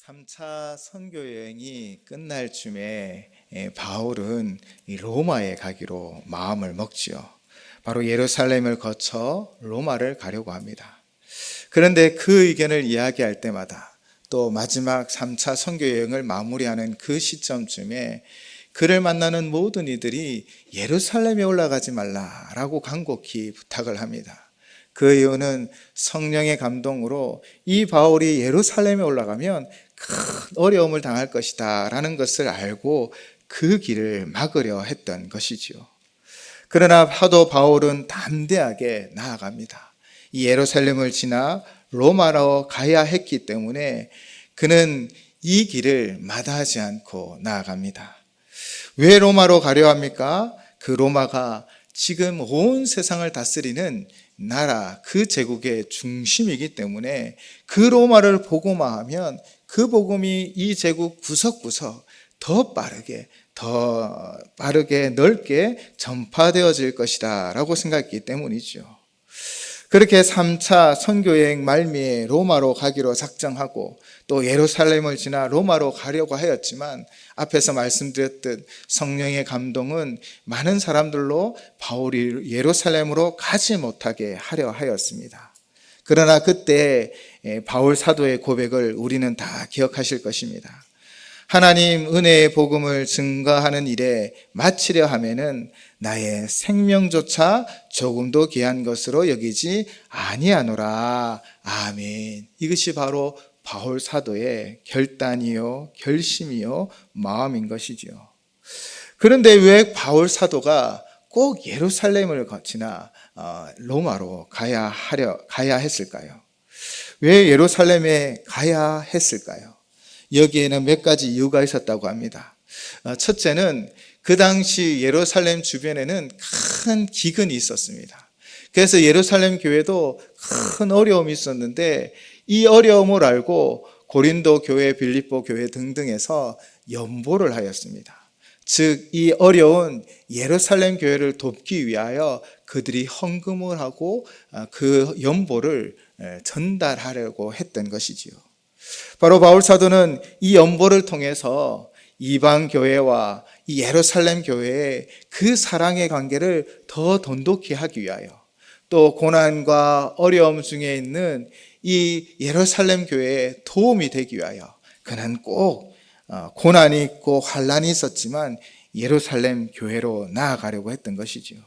3차 선교 여행이 끝날 쯤에 바울은 이 로마에 가기로 마음을 먹지요. 바로 예루살렘을 거쳐 로마를 가려고 합니다. 그런데 그 의견을 이야기할 때마다 또 마지막 3차 선교 여행을 마무리하는 그 시점쯤에 그를 만나는 모든 이들이 예루살렘에 올라가지 말라라고 간곡히 부탁을 합니다. 그 이유는 성령의 감동으로 이 바울이 예루살렘에 올라가면 큰 어려움을 당할 것이다 라는 것을 알고 그 길을 막으려 했던 것이지요. 그러나 사도 바울은 담대하게 나아갑니다. 이 예루살렘을 지나 로마로 가야 했기 때문에 그는 이 길을 마다하지 않고 나아갑니다. 왜 로마로 가려 합니까? 그 로마가 지금 온 세상을 다스리는 나라, 그 제국의 중심이기 때문에 그 로마를 복음화하면 그 복음이 이 제국 구석구석 더 빠르게 넓게 전파되어질 것이다 라고 생각했기 때문이죠. 그렇게 3차 선교여행 말미에 로마로 가기로 작정하고 또 예루살렘을 지나 로마로 가려고 하였지만 앞에서 말씀드렸듯 성령의 감동은 많은 사람들로 바울이 예루살렘으로 가지 못하게 하려 하였습니다. 그러나 그때 바울 사도의 고백을 우리는 다 기억하실 것입니다. 하나님 은혜의 복음을 증거하는 일에 마치려 하면은 나의 생명조차 조금도 귀한 것으로 여기지 아니하노라. 아멘. 이것이 바로 바울 사도의 결단이요, 결심이요, 마음인 것이지요. 그런데 왜 바울 사도가 꼭 예루살렘을 거치나 로마로 가야 했을까요? 왜 예루살렘에 가야 했을까요? 여기에는 몇 가지 이유가 있었다고 합니다. 첫째는 그 당시 예루살렘 주변에는 큰 기근이 있었습니다. 그래서 예루살렘 교회도 큰 어려움이 있었는데 이 어려움을 알고 고린도 교회, 빌립보 교회 등등에서 연보를 하였습니다. 즉, 이 어려운 예루살렘 교회를 돕기 위하여 그들이 헌금을 하고 그 연보를 전달하려고 했던 것이지요. 바로 바울 사도는 이 연보를 통해서 이방 교회와 이 예루살렘 교회의 그 사랑의 관계를 더 돈독히 하기 위하여 또 고난과 어려움 중에 있는 이 예루살렘 교회에 도움이 되기 위하여 그는 꼭 고난이 있고 환난이 있었지만 예루살렘 교회로 나아가려고 했던 것이지요.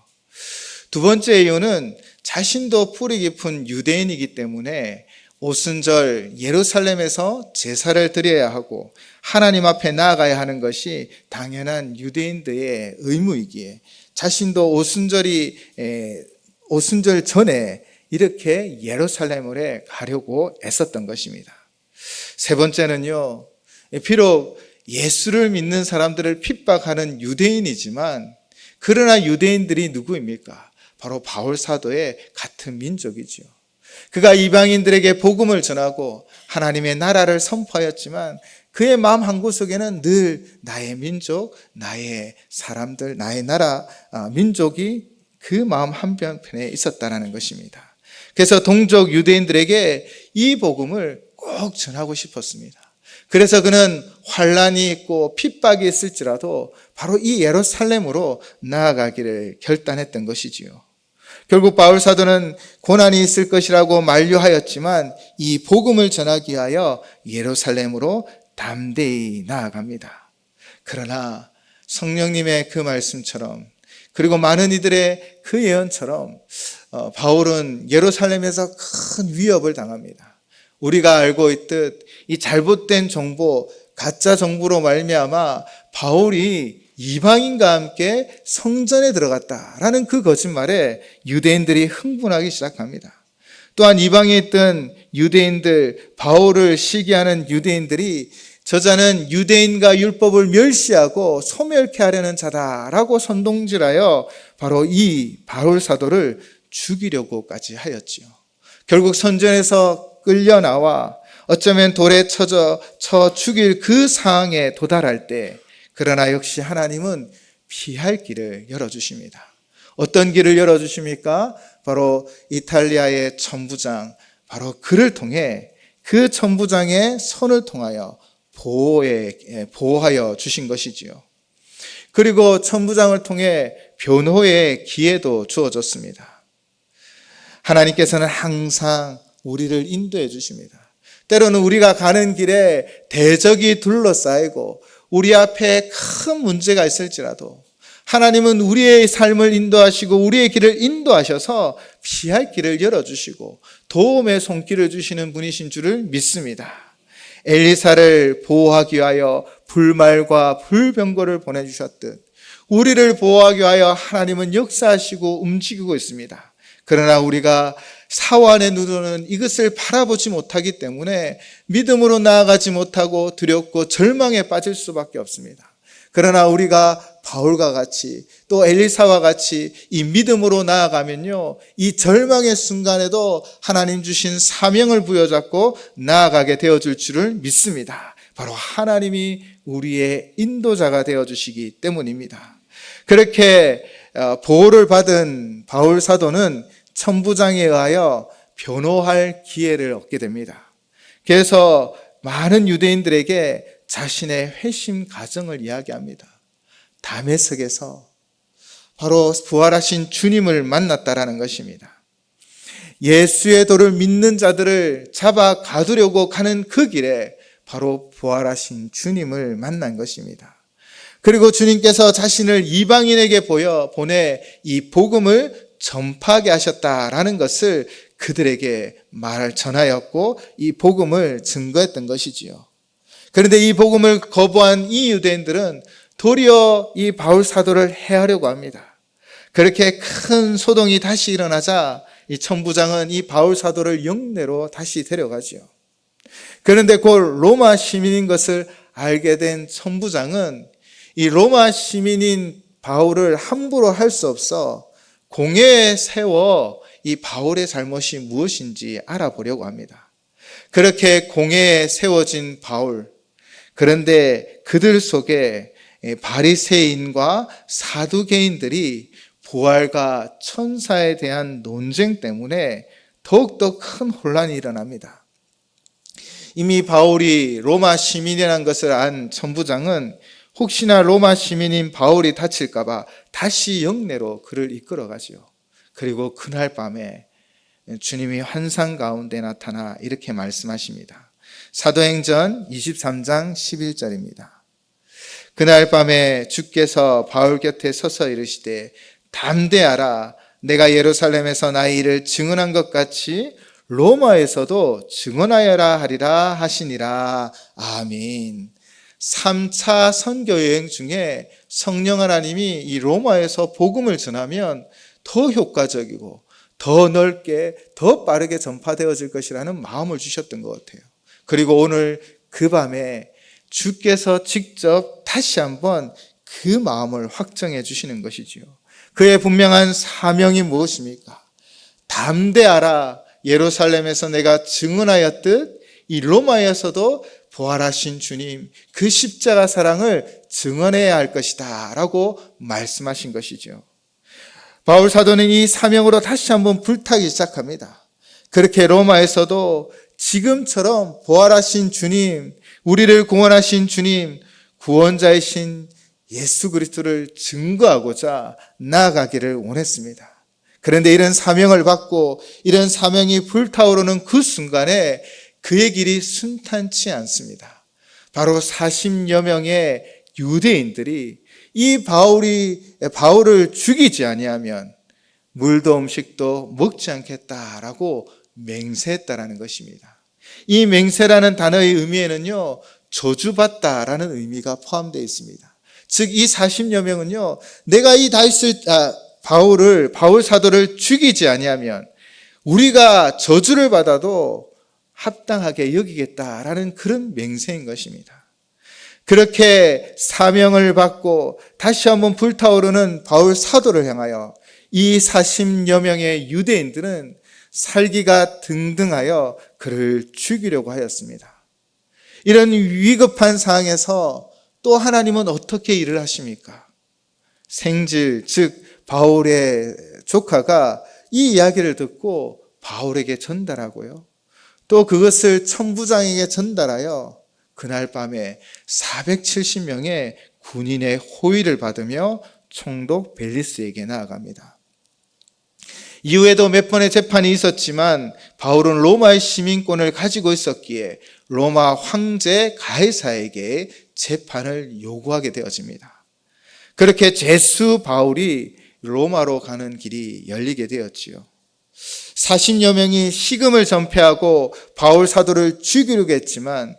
두 번째 이유는 자신도 뿌리 깊은 유대인이기 때문에 오순절 예루살렘에서 제사를 드려야 하고 하나님 앞에 나아가야 하는 것이 당연한 유대인들의 의무이기에 자신도 오순절 전에 이렇게 예루살렘에 가려고 애썼던 것입니다. 세 번째는요, 비록 예수를 믿는 사람들을 핍박하는 유대인이지만 그러나 유대인들이 누구입니까? 바로 바울 사도의 같은 민족이지요. 그가 이방인들에게 복음을 전하고 하나님의 나라를 선포하였지만 그의 마음 한구석에는 늘 나의 민족, 나의 사람들, 나의 나라, 민족이 그 마음 한편에 있었다는 것입니다. 그래서 동족 유대인들에게 이 복음을 꼭 전하고 싶었습니다. 그래서 그는 환난이 있고 핍박이 있을지라도 바로 이 예루살렘으로 나아가기를 결단했던 것이지요. 결국 바울 사도는 고난이 있을 것이라고 만류하였지만 이 복음을 전하기 위하여 예루살렘으로 담대히 나아갑니다. 그러나 성령님의 그 말씀처럼 그리고 많은 이들의 그 예언처럼 바울은 예루살렘에서 큰 위협을 당합니다. 우리가 알고 있듯 이 잘못된 정보, 가짜 정보로 말미암아 바울이 이방인과 함께 성전에 들어갔다라는 그 거짓말에 유대인들이 흥분하기 시작합니다. 또한 이방에 있던 유대인들, 바울을 시기하는 유대인들이 저자는 유대인과 율법을 멸시하고 소멸케 하려는 자다라고 선동질하여 바로 이 바울 사도를 죽이려고까지 하였지요. 결국 성전에서 끌려 나와 어쩌면 돌에 쳐 죽일 그 상황에 도달할 때 그러나 역시 하나님은 피할 길을 열어주십니다. 어떤 길을 열어주십니까? 바로 이탈리아의 천부장, 바로 그를 통해 그 천부장의 손을 통하여 보호하여 주신 것이지요. 그리고 천부장을 통해 변호의 기회도 주어졌습니다. 하나님께서는 항상 우리를 인도해 주십니다. 때로는 우리가 가는 길에 대적이 둘러싸이고 우리 앞에 큰 문제가 있을지라도 하나님은 우리의 삶을 인도하시고 우리의 길을 인도하셔서 피할 길을 열어주시고 도움의 손길을 주시는 분이신 줄을 믿습니다. 엘리사를 보호하기 위하여 불말과 불병거를 보내주셨듯 우리를 보호하기 위하여 하나님은 역사하시고 움직이고 있습니다. 그러나 우리가 사완의 눈으로는 이것을 바라보지 못하기 때문에 믿음으로 나아가지 못하고 두렵고 절망에 빠질 수밖에 없습니다. 그러나 우리가 바울과 같이 또 엘리사와 같이 이 믿음으로 나아가면요, 이 절망의 순간에도 하나님 주신 사명을 부여잡고 나아가게 되어줄 줄을 믿습니다. 바로 하나님이 우리의 인도자가 되어주시기 때문입니다. 그렇게 보호를 받은 바울 사도는 천부장에 의하여 변호할 기회를 얻게 됩니다. 그래서 많은 유대인들에게 자신의 회심 과정을 이야기합니다. 다메섹에서 바로 부활하신 주님을 만났다라는 것입니다. 예수의 도를 믿는 자들을 잡아 가두려고 가는 그 길에 바로 부활하신 주님을 만난 것입니다. 그리고 주님께서 자신을 이방인에게 보내 이 복음을 전파하게 하셨다라는 것을 그들에게 전하였고 이 복음을 증거했던 것이지요. 그런데 이 복음을 거부한 이 유대인들은 도리어 이 바울 사도를 해하려고 합니다. 그렇게 큰 소동이 다시 일어나자 이 천부장은 이 바울 사도를 영내로 다시 데려가지요. 그런데 곧 로마 시민인 것을 알게 된 천부장은 이 로마 시민인 바울을 함부로 할 수 없어 공회에 세워 이 바울의 잘못이 무엇인지 알아보려고 합니다. 그렇게 공회에 세워진 바울, 그런데 그들 속에 바리새인과 사두개인들이 부활과 천사에 대한 논쟁 때문에 더욱더 큰 혼란이 일어납니다. 이미 바울이 로마 시민이라는 것을 안 천부장은 혹시나 로마 시민인 바울이 다칠까 봐 다시 영내로 그를 이끌어 가지요. 그리고 그날 밤에 주님이 환상 가운데 나타나 이렇게 말씀하십니다. 사도행전 23장 11절입니다. 그날 밤에 주께서 바울 곁에 서서 이르시되 담대하라, 내가 예루살렘에서 나의 일을 증언한 것 같이 로마에서도 증언하여라 하리라 하시니라. 아멘. 3차 선교 여행 중에 성령 하나님이 이 로마에서 복음을 전하면 더 효과적이고 더 넓게 더 빠르게 전파되어질 것이라는 마음을 주셨던 것 같아요. 그리고 오늘 그 밤에 주께서 직접 다시 한번 그 마음을 확정해 주시는 것이지요. 그의 분명한 사명이 무엇입니까? 담대하라, 예루살렘에서 내가 증언하였듯 이 로마에서도 부활하신 주님, 그 십자가 사랑을 증언해야 할 것이다 라고 말씀하신 것이죠. 바울 사도는 이 사명으로 다시 한번 불타기 시작합니다. 그렇게 로마에서도 지금처럼 부활하신 주님, 우리를 구원하신 주님, 구원자이신 예수 그리스도를 증거하고자 나아가기를 원했습니다. 그런데 이런 사명을 받고 이런 사명이 불타오르는 그 순간에 그의 길이 순탄치 않습니다. 바로 40여 명의 유대인들이 이 바울을 죽이지 아니하면 물도 음식도 먹지 않겠다라고 맹세했다라는 것입니다. 이 맹세라는 단어의 의미에는요, 저주받다라는 의미가 포함되어 있습니다. 즉 이 40여 명은요, 내가 이 바울 사도를 죽이지 아니하면 우리가 저주를 받아도 합당하게 여기겠다라는 그런 맹세인 것입니다. 그렇게 사명을 받고 다시 한번 불타오르는 바울 사도를 향하여 이 40여 명의 유대인들은 살기가 등등하여 그를 죽이려고 하였습니다. 이런 위급한 상황에서 또 하나님은 어떻게 일을 하십니까? 생질, 즉 바울의 조카가 이 이야기를 듣고 바울에게 전달하고요. 또 그것을 천부장에게 전달하여 그날 밤에 470명의 군인의 호위를 받으며 총독 벨리스에게 나아갑니다. 이후에도 몇 번의 재판이 있었지만 바울은 로마의 시민권을 가지고 있었기에 로마 황제 가이사에게 재판을 요구하게 되어집니다. 그렇게 죄수 바울이 로마로 가는 길이 열리게 되었지요. 40여 명이 식음을 전폐하고 바울 사도를 죽이려고 했지만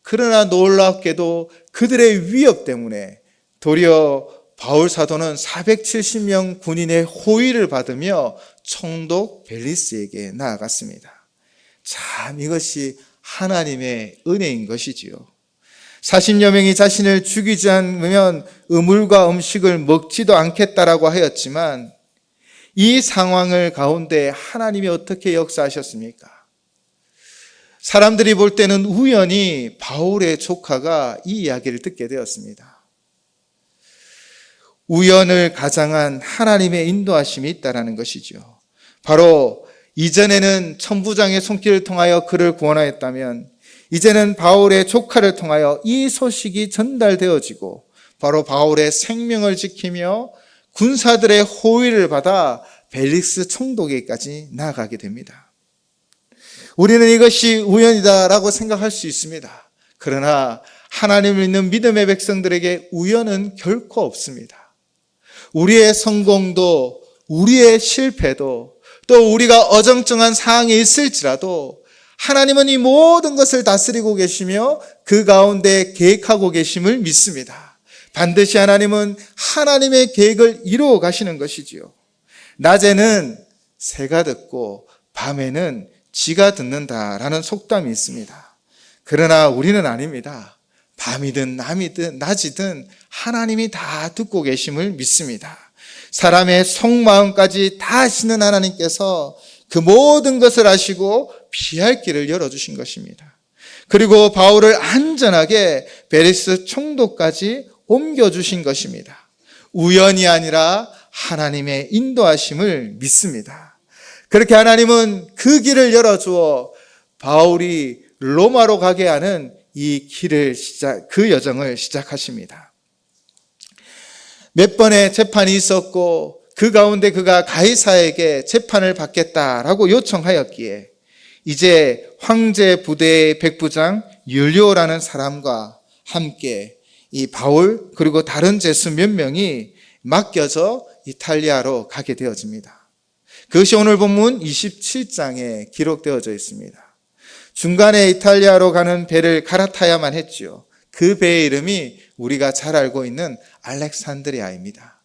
그러나 놀랍게도 그들의 위협 때문에 도리어 바울 사도는 470명 군인의 호위를 받으며 총독 벨리스에게 나아갔습니다. 참 이것이 하나님의 은혜인 것이지요. 40여 명이 자신을 죽이지 않으면 우물과 음식을 먹지도 않겠다라고 하였지만 이 상황을 가운데 하나님이 어떻게 역사하셨습니까? 사람들이 볼 때는 우연히 바울의 조카가 이 이야기를 듣게 되었습니다. 우연을 가장한 하나님의 인도하심이 있다라는 것이죠. 바로 이전에는 천부장의 손길을 통하여 그를 구원하였다면 이제는 바울의 조카를 통하여 이 소식이 전달되어지고 바로 바울의 생명을 지키며 군사들의 호위를 받아 벨릭스 총독에게까지 나아가게 됩니다. 우리는 이것이 우연이다라고 생각할 수 있습니다. 그러나 하나님을 믿는 믿음의 백성들에게 우연은 결코 없습니다. 우리의 성공도 우리의 실패도 또 우리가 어정쩡한 상황에 있을지라도 하나님은 이 모든 것을 다스리고 계시며 그 가운데 계획하고 계심을 믿습니다. 반드시 하나님은 하나님의 계획을 이루어 가시는 것이지요. 낮에는 새가 듣고 밤에는 쥐가 듣는다라는 속담이 있습니다. 그러나 우리는 아닙니다. 밤이든 낮이든 하나님이 다 듣고 계심을 믿습니다. 사람의 속마음까지 다 아시는 하나님께서 그 모든 것을 아시고 피할 길을 열어주신 것입니다. 그리고 바울을 안전하게 베리스 총독까지 옮겨주신 것입니다. 우연이 아니라 하나님의 인도하심을 믿습니다. 그렇게 하나님은 그 길을 열어주어 바울이 로마로 가게 하는 이 길을 그 여정을 시작하십니다. 몇 번의 재판이 있었고 그 가운데 그가 가이사에게 재판을 받겠다라고 요청하였기에 이제 황제 부대의 백부장 율리오라는 사람과 함께 이 바울 그리고 다른 죄수 몇 명이 맡겨져 이탈리아로 가게 되어집니다. 그것이 오늘 본문 27장에 기록되어져 있습니다. 중간에 이탈리아로 가는 배를 갈아타야만 했지요. 그 배의 이름이 우리가 잘 알고 있는 알렉산드리아입니다.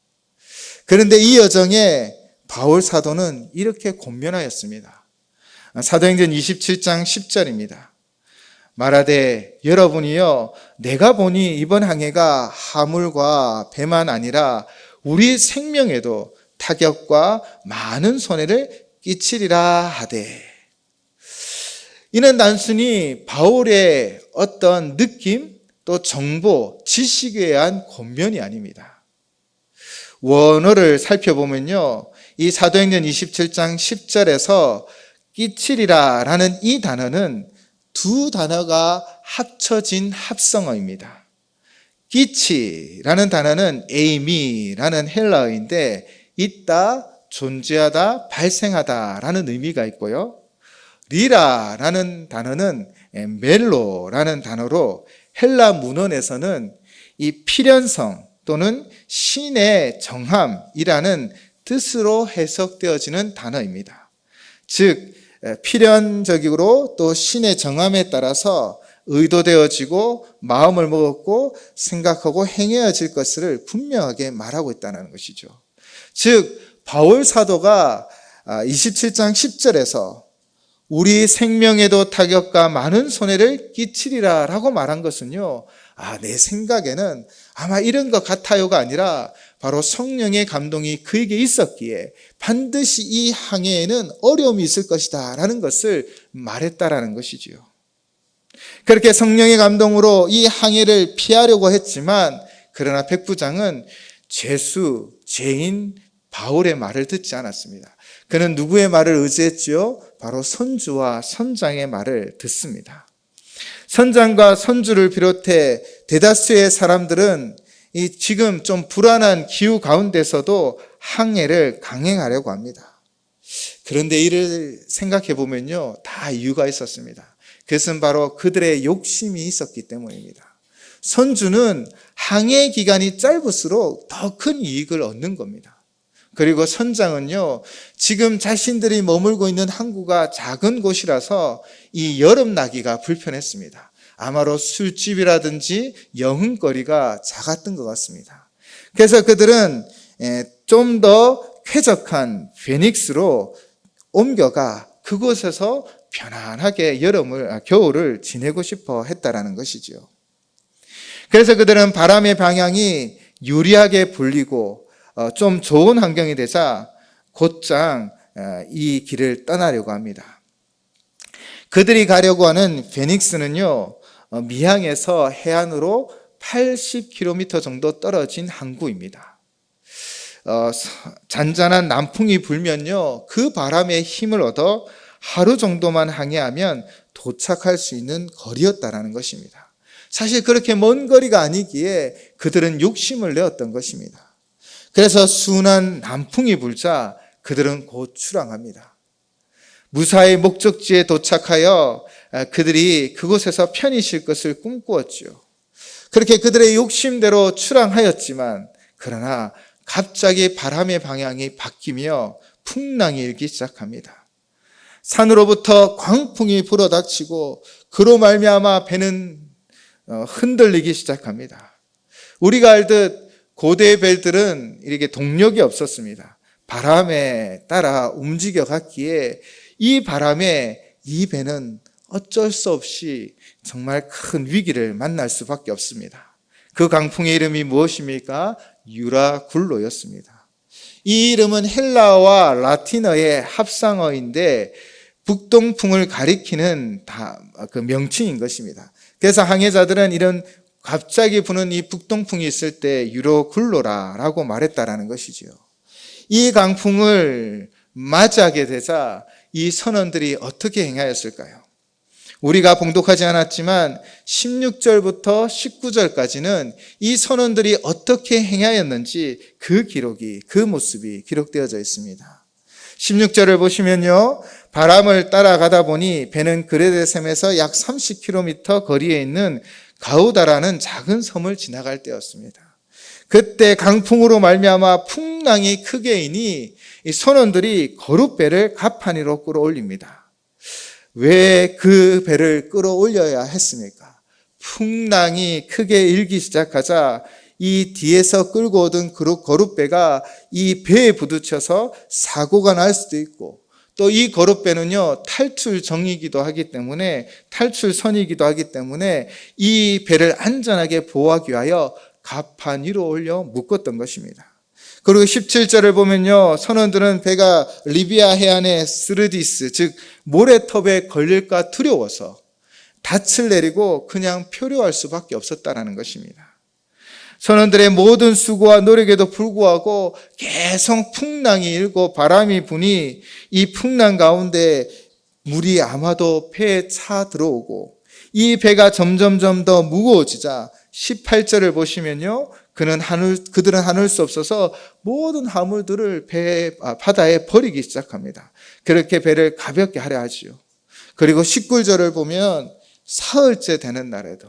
그런데 이 여정에 바울 사도는 이렇게 권면하였습니다. 사도행전 27장 10절입니다. 말하되 여러분이여 내가 보니 이번 항해가 하물과 배만 아니라 우리 생명에도 타격과 많은 손해를 끼치리라 하되. 이는 단순히 바울의 어떤 느낌 또 정보, 지식에 의한 권면이 아닙니다. 원어를 살펴보면요, 이 사도행전 27장 10절에서 끼치리라 라는 이 단어는 두 단어가 합쳐진 합성어입니다. 끼치라는 단어는 에이미라는 헬라어인데 있다, 존재하다, 발생하다 라는 의미가 있고요. 리라라는 단어는 멜로라는 단어로 헬라 문헌에서는 이 필연성 또는 신의 정함이라는 뜻으로 해석되어지는 단어입니다. 즉 필연적으로 또 신의 정함에 따라서 의도되어지고 마음을 먹었고 생각하고 행해질 것을 분명하게 말하고 있다는 것이죠. 즉 바울 사도가 27장 10절에서 우리 생명에도 타격과 많은 손해를 끼치리라 라고 말한 것은요, 내 생각에는 아마 이런 것 같아요가 아니라 바로 성령의 감동이 그에게 있었기에 반드시 이 항해에는 어려움이 있을 것이다 라는 것을 말했다라는 것이지요. 그렇게 성령의 감동으로 이 항해를 피하려고 했지만 그러나 백부장은 죄수, 죄인 바울의 말을 듣지 않았습니다. 그는 누구의 말을 의지했지요? 바로 선주와 선장의 말을 듣습니다. 선장과 선주를 비롯해 대다수의 사람들은 이 지금 좀 불안한 기후 가운데서도 항해를 강행하려고 합니다. 그런데 이를 생각해 보면요, 다 이유가 있었습니다. 그것은 바로 그들의 욕심이 있었기 때문입니다. 선주는 항해 기간이 짧을수록 더 큰 이익을 얻는 겁니다. 그리고 선장은요, 지금 자신들이 머물고 있는 항구가 작은 곳이라서 이 여름 나기가 불편했습니다. 아마도 술집이라든지 여흥거리가 작았던 것 같습니다. 그래서 그들은 좀 더 쾌적한 페닉스로 옮겨가 그곳에서 편안하게 겨울을 지내고 싶어 했다라는 것이지요. 그래서 그들은 바람의 방향이 유리하게 불리고 좀 좋은 환경이 되자 곧장 이 길을 떠나려고 합니다. 그들이 가려고 하는 페닉스는요, 미항에서 해안으로 80km 정도 떨어진 항구입니다. 잔잔한 남풍이 불면요, 그 바람의 힘을 얻어 하루 정도만 항해하면 도착할 수 있는 거리였다라는 것입니다. 사실 그렇게 먼 거리가 아니기에 그들은 욕심을 내었던 것입니다. 그래서 순한 남풍이 불자 그들은 곧 출항합니다. 무사히 목적지에 도착하여 그들이 그곳에서 편히 쉴 것을 꿈꾸었죠. 그렇게 그들의 욕심대로 출항하였지만 그러나 갑자기 바람의 방향이 바뀌며 풍랑이 일기 시작합니다. 산으로부터 광풍이 불어닥치고 그로 말미암아 배는 흔들리기 시작합니다. 우리가 알듯 고대의 배들은 이렇게 동력이 없었습니다. 바람에 따라 움직여 갔기에 이 바람에 이 배는 어쩔 수 없이 정말 큰 위기를 만날 수밖에 없습니다. 그 강풍의 이름이 무엇입니까? 유라굴로였습니다. 이 이름은 헬라어와 라틴어의 합성어인데 북동풍을 가리키는 그 명칭인 것입니다. 그래서 항해자들은 이런 갑자기 부는 이 북동풍이 있을 때 유라굴로라고 말했다라는 것이지요. 이 강풍을 맞이하게 되자 이 선원들이 어떻게 행하였을까요? 우리가 봉독하지 않았지만 16절부터 19절까지는 이 선원들이 어떻게 행하였는지 그 모습이 기록되어져 있습니다. 16절을 보시면요, 바람을 따라가다 보니 배는 그레데셈에서 약 30km 거리에 있는 가우다라는 작은 섬을 지나갈 때였습니다. 그때 강풍으로 말미암아 풍랑이 크게 이니 이 선원들이 거룻배를 가판위로 끌어올립니다. 왜 그 배를 끌어올려야 했습니까? 풍랑이 크게 일기 시작하자 이 뒤에서 끌고 오던 거룻배가 이 배에 부딪혀서 사고가 날 수도 있고, 또 이 거룻배는요, 탈출선이기도 하기 때문에 이 배를 안전하게 보호하기 위하여 가판 위로 올려 묶었던 것입니다. 그리고 17절을 보면요, 선원들은 배가 리비아 해안의 스르디스, 즉 모래톱에 걸릴까 두려워서 닻을 내리고 그냥 표류할 수밖에 없었다는 것입니다. 선원들의 모든 수고와 노력에도 불구하고 계속 풍랑이 일고 바람이 부니 이 풍랑 가운데 물이 아마도 배에 차 들어오고 이 배가 점점점 더 무거워지자 18절을 보시면요, 그들은 하늘 수 없어서 모든 화물들을 바다에 버리기 시작합니다. 그렇게 배를 가볍게 하려 하지요. 그리고 19절을 보면 사흘째 되는 날에도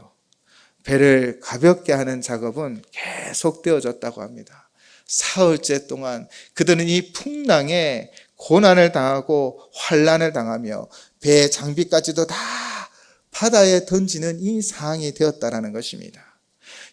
배를 가볍게 하는 작업은 계속되어졌다고 합니다. 사흘째 동안 그들은 이 풍랑에 고난을 당하고 환난을 당하며 배의 장비까지도 다 바다에 던지는 이 상황이 되었다라는 것입니다.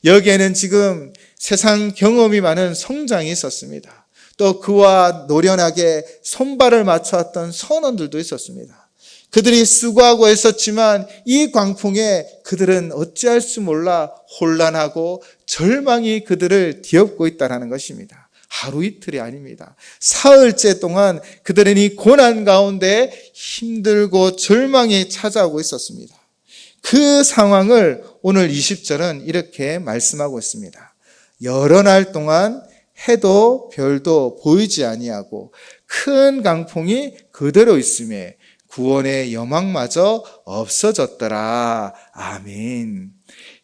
여기에는 지금 세상 경험이 많은 성장이 있었습니다. 또 그와 노련하게 손발을 맞춰왔던 선원들도 있었습니다. 그들이 수고하고 애썼지만 이 광풍에 그들은 어찌할 수 몰라 혼란하고 절망이 그들을 뒤엎고 있다는 것입니다. 하루 이틀이 아닙니다. 사흘째 동안 그들은 이 고난 가운데 힘들고 절망이 찾아오고 있었습니다. 그 상황을 오늘 20절은 이렇게 말씀하고 있습니다. 여러 날 동안 해도 별도 보이지 아니하고 큰 강풍이 그대로 있음에 구원의 여망마저 없어졌더라. 아멘.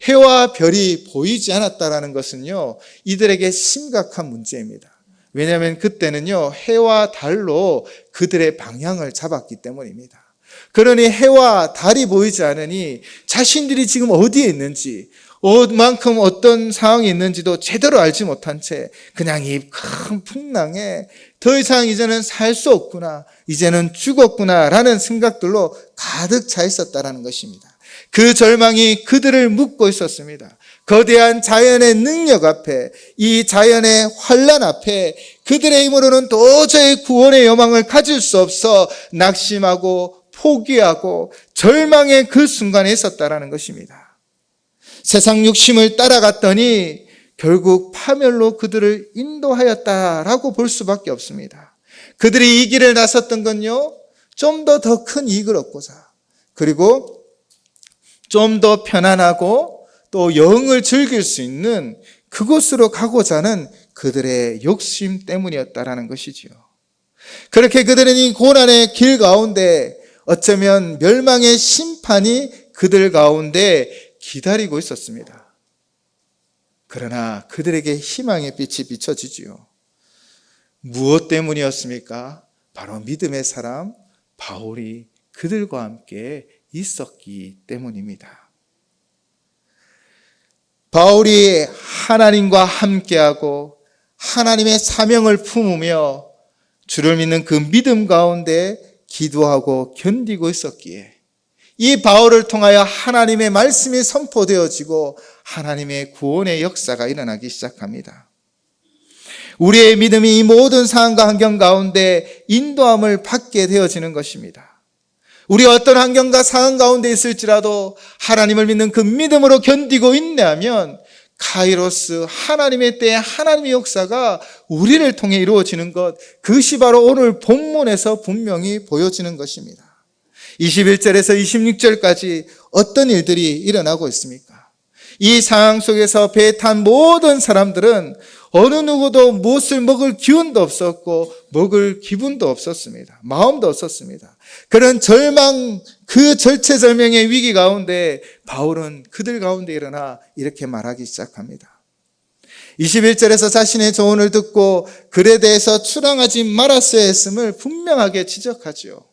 해와 별이 보이지 않았다라는 것은요, 이들에게 심각한 문제입니다. 왜냐하면 그때는요, 해와 달로 그들의 방향을 잡았기 때문입니다. 그러니 해와 달이 보이지 않으니 자신들이 지금 어디에 있는지, 얼만큼 어떤 상황이 있는지도 제대로 알지 못한 채 그냥 이 큰 풍랑에 더 이상 이제는 살 수 없구나, 이제는 죽었구나 라는 생각들로 가득 차 있었다는 것입니다. 그 절망이 그들을 묶고 있었습니다. 거대한 자연의 능력 앞에, 이 자연의 환난 앞에 그들의 힘으로는 도저히 구원의 여망을 가질 수 없어 낙심하고 포기하고 절망의 그 순간에 있었다는 것입니다. 세상 욕심을 따라갔더니 결국 파멸로 그들을 인도하였다라고 볼 수밖에 없습니다. 그들이 이 길을 나섰던 건요, 좀 더 큰 이익을 얻고자, 그리고 좀 더 편안하고 또 여흥을 즐길 수 있는 그곳으로 가고자 하는 그들의 욕심 때문이었다라는 것이지요. 그렇게 그들은 이 고난의 길 가운데 어쩌면 멸망의 심판이 그들 가운데 기다리고 있었습니다. 그러나 그들에게 희망의 빛이 비춰지지요. 무엇 때문이었습니까? 바로 믿음의 사람 바울이 그들과 함께 있었기 때문입니다. 바울이 하나님과 함께하고 하나님의 사명을 품으며 주를 믿는 그 믿음 가운데 기도하고 견디고 있었기에 이 바울을 통하여 하나님의 말씀이 선포되어지고 하나님의 구원의 역사가 일어나기 시작합니다. 우리의 믿음이 이 모든 상황과 환경 가운데 인도함을 받게 되어지는 것입니다. 우리 어떤 환경과 상황 가운데 있을지라도 하나님을 믿는 그 믿음으로 견디고 인내하면 카이로스, 하나님의 때에 하나님의 역사가 우리를 통해 이루어지는 것, 그것이 바로 오늘 본문에서 분명히 보여지는 것입니다. 21절에서 26절까지 어떤 일들이 일어나고 있습니까? 이 상황 속에서 배에 탄 모든 사람들은 어느 누구도 무엇을 먹을 기운도 없었고 먹을 기분도 없었습니다. 마음도 없었습니다. 그런 절망, 그 절체절명의 위기 가운데 바울은 그들 가운데 일어나 이렇게 말하기 시작합니다. 21절에서 자신의 조언을 듣고 글에 대해서 출항하지 말았어야 했음을 분명하게 지적하지요.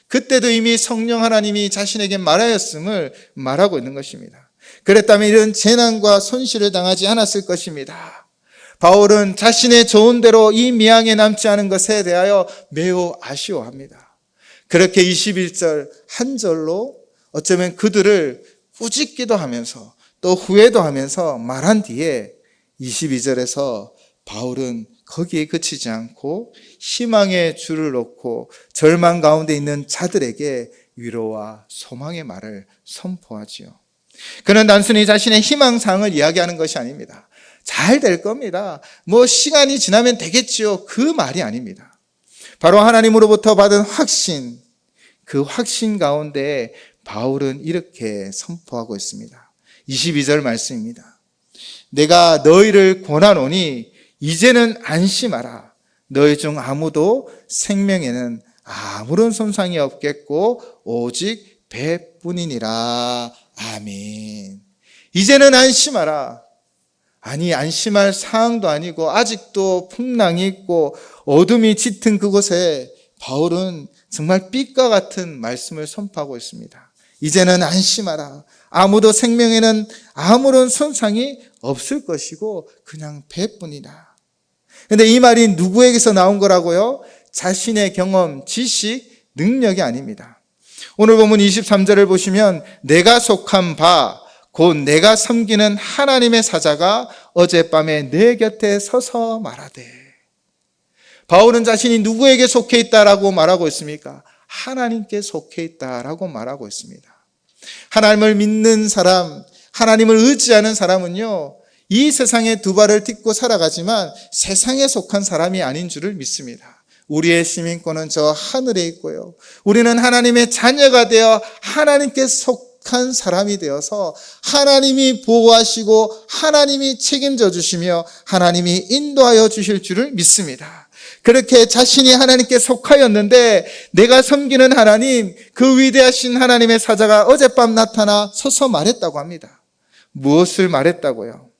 그때도 이미 성령 하나님이 자신에게 말하였음을 말하고 있는 것입니다. 그랬다면 이런 재난과 손실을 당하지 않았을 것입니다. 바울은 자신의 조언대로 이 미항에 남지 않은 것에 대하여 매우 아쉬워합니다. 그렇게 21절 한 절로 어쩌면 그들을 꾸짖기도 하면서 또 후회도 하면서 말한 뒤에 22절에서 바울은 거기에 그치지 않고 희망의 줄을 놓고 절망 가운데 있는 자들에게 위로와 소망의 말을 선포하지요. 그는 단순히 자신의 희망사항을 이야기하는 것이 아닙니다. 잘 될 겁니다. 시간이 지나면 되겠지요. 그 말이 아닙니다. 바로 하나님으로부터 받은 확신, 그 확신 가운데 바울은 이렇게 선포하고 있습니다. 22절 말씀입니다. 내가 너희를 권하노니 이제는 안심하라. 너희 중 아무도 생명에는 아무런 손상이 없겠고 오직 배뿐이니라. 아멘. 이제는 안심하라. 아니, 안심할 상황도 아니고 아직도 풍랑이 있고 어둠이 짙은 그곳에 바울은 정말 빛과 같은 말씀을 선포하고 있습니다. 이제는 안심하라. 아무도 생명에는 아무런 손상이 없을 것이고 그냥 배뿐이다. 그런데 이 말이 누구에게서 나온 거라고요? 자신의 경험, 지식, 능력이 아닙니다. 오늘 본문 23절을 보시면 내가 속한 바 곧 내가 섬기는 하나님의 사자가 어젯밤에 내 곁에 서서 말하되. 바울은 자신이 누구에게 속해 있다라고 말하고 있습니까? 하나님께 속해 있다라고 말하고 있습니다. 하나님을 믿는 사람, 하나님을 의지하는 사람은요, 이 세상에 두 발을 딛고 살아가지만 세상에 속한 사람이 아닌 줄을 믿습니다. 우리의 시민권은 저 하늘에 있고요. 우리는 하나님의 자녀가 되어 하나님께 착한 사람이 되어서 하나님이 보호하시고 하나님이 책임져 주시며 하나님이 인도하여 주실 줄을 믿습니다. 그렇게 자신이 하나님께 속하였는데 내가 섬기는 하나님, 그 위대하신 하나님의 사자가 어젯밤 나타나 서서 말했다고 합니다. 무엇을 말했다고요?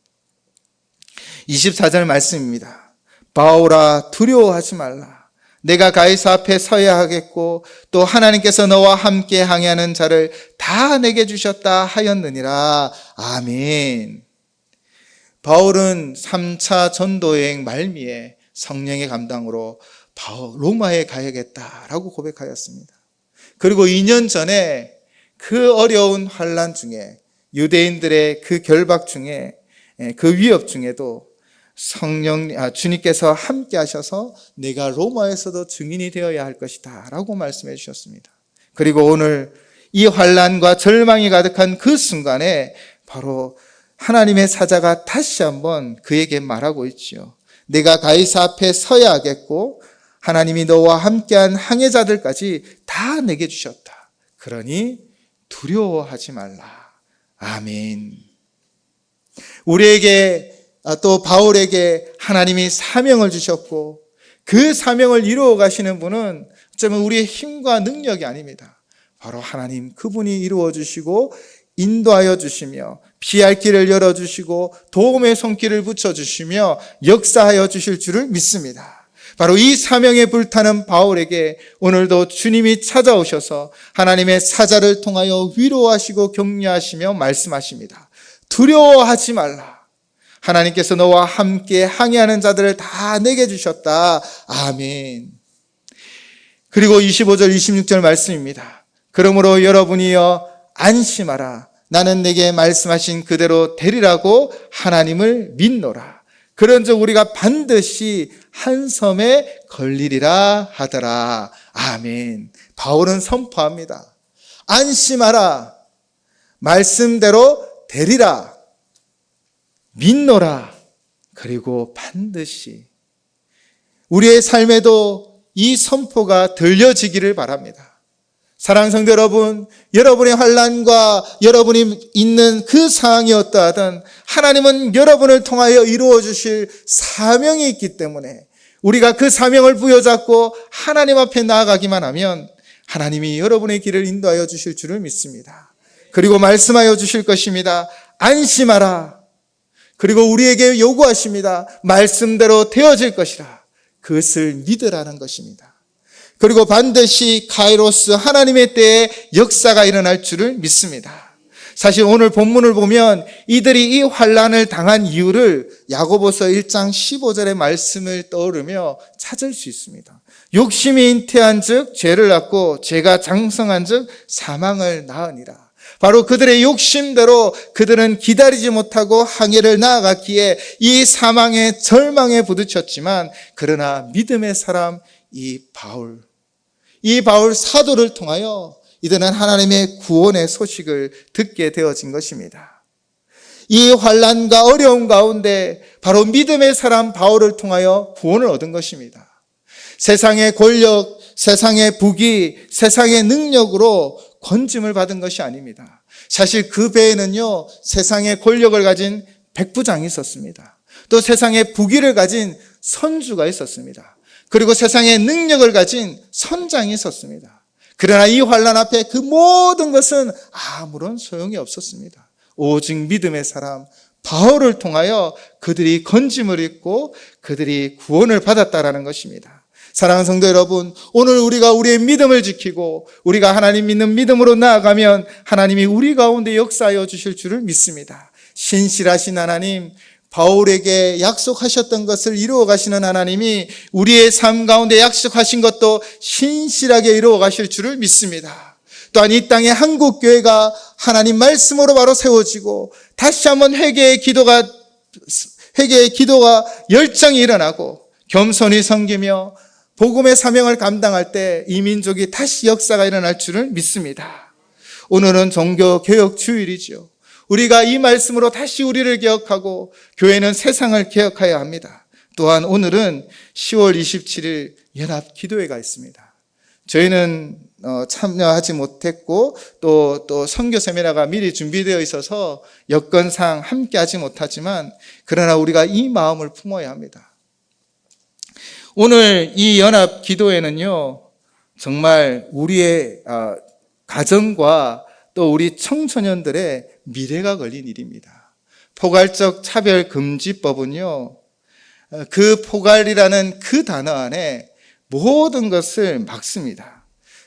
24절 말씀입니다. 바울아, 두려워하지 말라. 내가 가이사 앞에 서야 하겠고 또 하나님께서 너와 함께 항해하는 자를 다 내게 주셨다 하였느니라. 아멘. 바울은 3차 전도여행 말미에 성령의 감당으로 로마에 가야겠다라고 고백하였습니다. 그리고 2년 전에 그 어려운 환난 중에, 유대인들의 그 결박 중에, 그 위협 중에도 주님께서 함께 하셔서 내가 로마에서도 증인이 되어야 할 것이다 라고 말씀해 주셨습니다. 그리고 오늘 이 환난과 절망이 가득한 그 순간에 바로 하나님의 사자가 다시 한번 그에게 말하고 있지요. 내가 가이사 앞에 서야 하겠고 하나님이 너와 함께한 항해자들까지 다 내게 주셨다. 그러니 두려워하지 말라. 아멘. 우리에게 또 바울에게 하나님이 사명을 주셨고 그 사명을 이루어 가시는 분은 어쩌면 우리의 힘과 능력이 아닙니다. 바로 하나님 그분이 이루어 주시고 인도하여 주시며 피할 길을 열어주시고 도움의 손길을 붙여주시며 역사하여 주실 줄을 믿습니다. 바로 이 사명에 불타는 바울에게 오늘도 주님이 찾아오셔서 하나님의 사자를 통하여 위로하시고 격려하시며 말씀하십니다. 두려워하지 말라. 하나님께서 너와 함께 항해하는 자들을 다 내게 주셨다. 아멘. 그리고 25절 26절 말씀입니다. 그러므로 여러분이여 안심하라. 나는 내게 말씀하신 그대로 되리라고 하나님을 믿노라. 그런즉 우리가 반드시 한 섬에 걸리리라 하더라. 아멘. 바울은 선포합니다. 안심하라. 말씀대로 되리라. 믿노라. 그리고 반드시 우리의 삶에도 이 선포가 들려지기를 바랍니다. 사랑하는 성도 여러분, 여러분의 환난과 여러분이 있는 그 상황이 어떠하든 하나님은 여러분을 통하여 이루어 주실 사명이 있기 때문에 우리가 그 사명을 부여잡고 하나님 앞에 나아가기만 하면 하나님이 여러분의 길을 인도하여 주실 줄을 믿습니다. 그리고 말씀하여 주실 것입니다. 안심하라. 그리고 우리에게 요구하십니다. 말씀대로 되어질 것이라. 그것을 믿으라는 것입니다. 그리고 반드시 카이로스 하나님의 때에 역사가 일어날 줄을 믿습니다. 사실 오늘 본문을 보면 이들이 이 환난을 당한 이유를 야고보서 1장 15절의 말씀을 떠오르며 찾을 수 있습니다. 욕심이 잉태한 즉 죄를 낳고 죄가 장성한 즉 사망을 낳으니라. 바로 그들의 욕심대로 그들은 기다리지 못하고 항해를 나아갔기에 이 사망의 절망에 부딪혔지만 그러나 믿음의 사람 이 바울 사도를 통하여 이들은 하나님의 구원의 소식을 듣게 되어진 것입니다. 이 환난과 어려움 가운데 바로 믿음의 사람 바울을 통하여 구원을 얻은 것입니다. 세상의 권력, 세상의 부귀, 세상의 능력으로 건짐을 받은 것이 아닙니다. 사실 그 배에는요, 세상의 권력을 가진 백부장이 있었습니다. 또 세상의 부귀를 가진 선주가 있었습니다. 그리고 세상의 능력을 가진 선장이 있었습니다. 그러나 이 환난 앞에 그 모든 것은 아무런 소용이 없었습니다. 오직 믿음의 사람 바울을 통하여 그들이 건짐을 입고 그들이 구원을 받았다라는 것입니다. 사랑하는 성도 여러분, 오늘 우리가 우리의 믿음을 지키고 우리가 하나님 믿는 믿음으로 나아가면 하나님이 우리 가운데 역사하여 주실 줄을 믿습니다. 신실하신 하나님, 바울에게 약속하셨던 것을 이루어 가시는 하나님이 우리의 삶 가운데 약속하신 것도 신실하게 이루어 가실 줄을 믿습니다. 또한 이 땅의 한국교회가 하나님 말씀으로 바로 세워지고 다시 한번 회개의 기도가 열정이 일어나고 겸손히 섬기며 복음의 사명을 감당할 때 이 민족이 다시 역사가 일어날 줄을 믿습니다. 오늘은 종교개혁 주일이죠. 우리가 이 말씀으로 다시 우리를 개혁하고 교회는 세상을 개혁해야 합니다. 또한 오늘은 10월 27일 연합 기도회가 있습니다. 저희는 참여하지 못했고 또 선교 세미나가 미리 준비되어 있어서 여건상 함께 하지 못하지만 그러나 우리가 이 마음을 품어야 합니다. 오늘 이 연합 기도회는요, 정말 우리의 가정과 또 우리 청소년들의 미래가 걸린 일입니다. 포괄적 차별금지법은요, 그 포괄이라는 그 단어 안에 모든 것을 막습니다.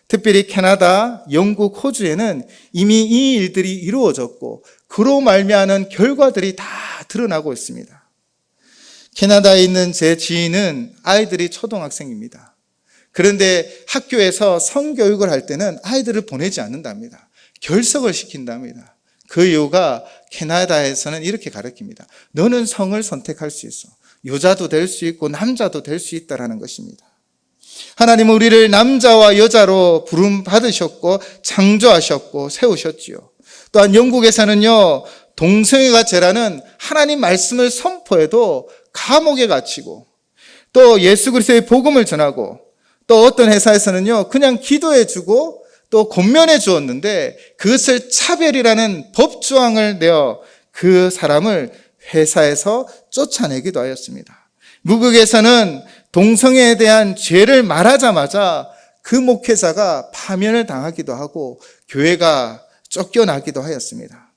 특별히 캐나다, 영국, 호주에는 이미 이 일들이 이루어졌고 그로 말미암은 결과들이 다 드러나고 있습니다. 캐나다에 있는 제 지인은 아이들이 초등학생입니다. 그런데 학교에서 성교육을 할 때는 아이들을 보내지 않는답니다. 결석을 시킨답니다. 그 이유가 캐나다에서는 이렇게 가르칩니다. 너는 성을 선택할 수 있어. 여자도 될 수 있고 남자도 될 수 있다라는 것입니다. 하나님은 우리를 남자와 여자로 부름 받으셨고 창조하셨고 세우셨지요. 또한 영국에서는요, 동성애가 죄라는 하나님 말씀을 선포해도 감옥에 갇히고 또 예수 그리스도의 복음을 전하고 또 어떤 회사에서는요, 그냥 기도해 주고 또 권면해 주었는데 그것을 차별이라는 법조항을 내어 그 사람을 회사에서 쫓아내기도 하였습니다. 미국에서는 동성애에 대한 죄를 말하자마자 그 목회자가 파면을 당하기도 하고 교회가 쫓겨나기도 하였습니다.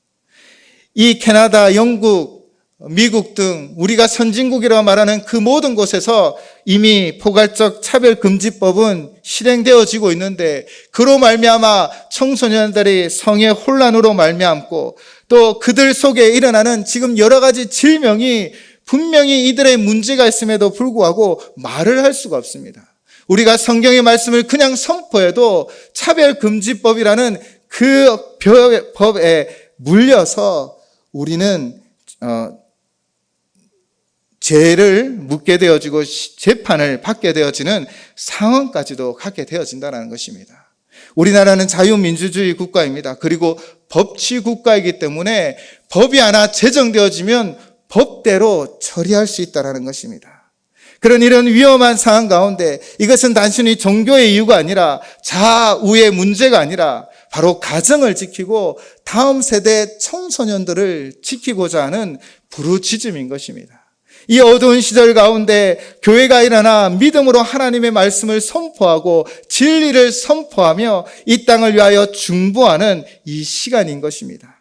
이 캐나다, 영국, 미국 등 우리가 선진국이라고 말하는 그 모든 곳에서 이미 포괄적 차별금지법은 실행되어지고 있는데 그로 말미암아 청소년들이 성의 혼란으로 말미암고 또 그들 속에 일어나는 지금 여러 가지 질병이 분명히 이들의 문제가 있음에도 불구하고 말을 할 수가 없습니다. 우리가 성경의 말씀을 그냥 선포해도 차별금지법이라는 그 법에 물려서 우리는 죄를 묻게 되어지고 재판을 받게 되어지는 상황까지도 갖게 되어진다는 것입니다. 우리나라는 자유민주주의 국가입니다. 그리고 법치 국가이기 때문에 법이 하나 제정되어지면 법대로 처리할 수 있다는 것입니다. 그런 이런 위험한 상황 가운데 이것은 단순히 종교의 이유가 아니라 자우의 문제가 아니라 바로 가정을 지키고 다음 세대 청소년들을 지키고자 하는 부르짖음인 것입니다. 이 어두운 시절 가운데 교회가 일어나 믿음으로 하나님의 말씀을 선포하고 진리를 선포하며 이 땅을 위하여 중보하는 이 시간인 것입니다.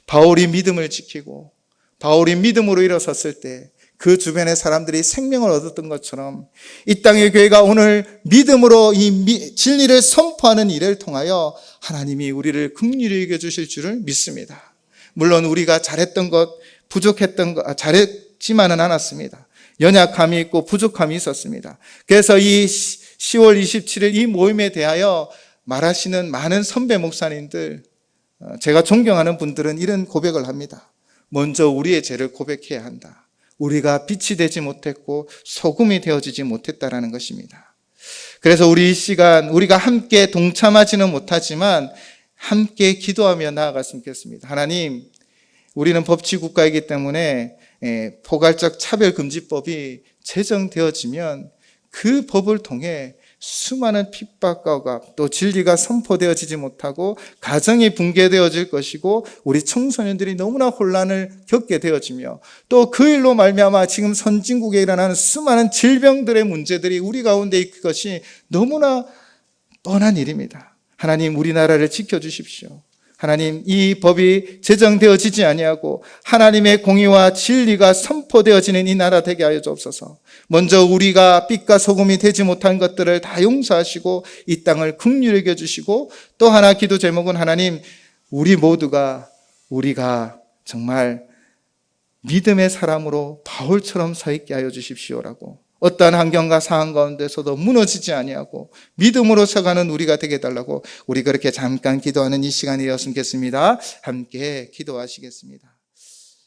바울이 믿음을 지키고 바울이 믿음으로 일어섰을 때 그 주변의 사람들이 생명을 얻었던 것처럼 이 땅의 교회가 오늘 믿음으로 이 진리를 선포하는 일을 통하여 하나님이 우리를 긍휼히 여겨주실 줄을 믿습니다. 물론 우리가 잘했던 것, 부족했던 것, 잘했지만은 않았습니다. 연약함이 있고 부족함이 있었습니다. 그래서 이 10월 27일 이 모임에 대하여 말하시는 많은 선배 목사님들, 제가 존경하는 분들은 이런 고백을 합니다. 먼저 우리의 죄를 고백해야 한다. 우리가 빛이 되지 못했고 소금이 되어지지 못했다라는 것입니다. 그래서 우리 이 시간 우리가 함께 동참하지는 못하지만 함께 기도하며 나아갔으면 좋겠습니다. 하나님, 우리는 법치국가이기 때문에 포괄적 차별금지법이 제정되어지면 그 법을 통해 수많은 핍박과 또 진리가 선포되어지지 못하고 가정이 붕괴되어질 것이고 우리 청소년들이 너무나 혼란을 겪게 되어지며 또 그 일로 말미암아 지금 선진국에 일어나는 수많은 질병들의 문제들이 우리 가운데 있는 것이 너무나 뻔한 일입니다. 하나님, 우리나라를 지켜주십시오. 하나님, 이 법이 제정되어지지 아니하고 하나님의 공의와 진리가 선포되어지는 이 나라 되게 하여 주옵소서. 먼저 우리가 빛과 소금이 되지 못한 것들을 다 용서하시고 이 땅을 긍휼히 여겨주시고 또 하나 기도 제목은 하나님, 우리가 정말 믿음의 사람으로 바울처럼 서 있게 하여 주십시오라고, 어떠한 환경과 상황 가운데서도 무너지지 아니하고 믿음으로 서가는 우리가 되게 해달라고 우리 그렇게 잠깐 기도하는 이 시간이었으면 좋겠습니다. 함께 기도하시겠습니다.